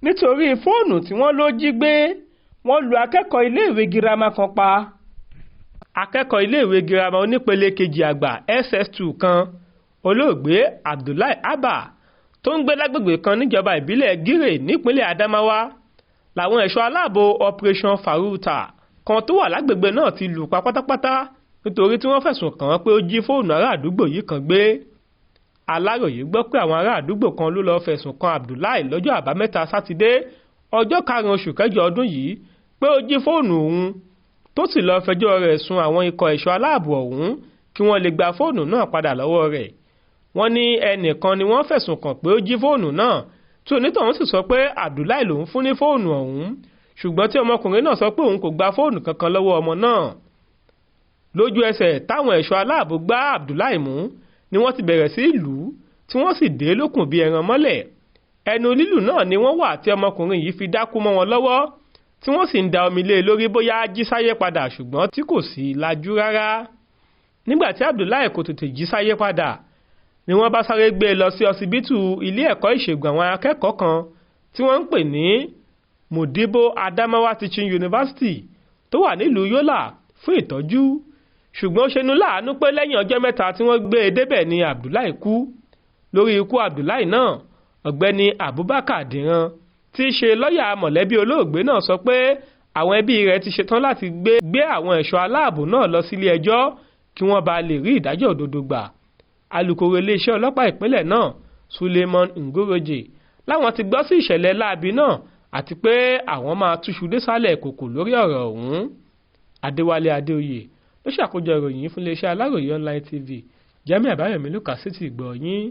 nítorí fóònù tí wọ́n ló jí gbé wọ́n lu akẹ́kọ̀ọ́ iléèwé girama kan pa. akẹ́kọ̀ọ́ iléèwé girama onípele kejì àgbà SS2 kan olóògbé Abdullahi Abba tó ń gbé lágbègbè kan níjọba ìbílẹ̀ Gire nípínlẹ̀ Adamawa làwọn ẹ̀ṣọ́ aláàbò Operation Faruta kan tó wà lágbègbè náà ti lù pa pátápátá nítorí tí wọ́n fẹ̀sùn kàn án pé ó jí fóònù ará àdúgbò yìí kan gbé. Aláròyé gbọ́ pé àwọn ará àdúgbò kan ló lọ́ọ́ fẹ̀sùn kan Abdullahi lọ́jọ́ àbámẹ́ta sátidé ọjọ́ 5 oṣù kẹjọ ọdún yìí pé ó jí fóònù òun tó sì lọ́ọ́ fẹjọ́ rẹ̀ sùn àwọn ikọ̀ ẹ̀ṣọ́ aláàbò ọ̀hún kí wọ́n lè gba fóònù náà padà lọ́wọ́ rẹ̀. wọ́n ní ẹnìkan ni wọ́n fẹ̀sùn kàn pé ó jí fóònù náà tí onítọ̀hún sì sọ pé Abdullahi lòún fún ní fóònù ọ̀hún ṣùgbọ́n tí ọmọkùnrin náà sọ pé òun kò gba fóònù kankan lọ́wọ́ ọmọ náà. lójú ẹsẹ̀ táwọn ẹ̀ṣọ́ aláàbò gbá Abdullahi mú ni wọ́n ti bẹ̀rẹ̀ sí lù ú tí wọ́n sì dé lókùn bí ẹran mọ́lẹ̀. ẹnu lílù náà ni wọ́n wà tí ọmọkùnrin yìí fi dákú mọ́ wọn lọ́wọ́ tí wọ́n sì ń da omi lé lórí bóyá jí sáyé padà ṣùgbọ́n tí kò sí lajú rárá. nígbà tí Abdullahi kò tètè jí sáyé padà ni wọ́n bá sáré gbé e lọ sí ọsibítù ilé ẹ̀kọ́ ìṣègùn àwọn akẹ́kọ̀ọ́ kan tí wọ́n ń pè ní Modibo Adamawa Teaching University tó wà nílùú Yola fún ìtọ́jú ṣùgbọ́n ó ṣeni láàánú pé lẹ́yìn ọjọ́ mẹ́ta tí wọ́n gbé e débẹ̀ ni Abdullahi kú. lórí ikú Abdullahi náà ọ̀gbẹ́ni Abubakar Diran tí í ṣe lọ́ọ̀yà mọ̀lẹ́bí olóògbé náà sọ pé àwọn ẹbí rẹ̀ ti ṣetán láti gbé àwọn ẹ̀ṣọ́ aláàbò náà lọ sílé ẹjọ́ kí wọ́n bá lè rí ìdájọ́ òdodo gbà. alukoro iléeṣẹ́ ọlọ́pàá ìpínlẹ̀ náà Suleiman Ngoroje láwọn ti gbọ́ sí ìṣẹ̀lẹ̀ láabi náà àti pé àwọn máa túṣu désàlẹ̀ kòkò lórí ọ̀rọ̀ ọ̀hún. Adéwálé Adéoyè ló ṣàkójọ ìròyìn fún iléeṣẹ́ Aláròyé online TV. Jamiu Àbáyọ̀mí ló kà sí ti gbọ́ yín.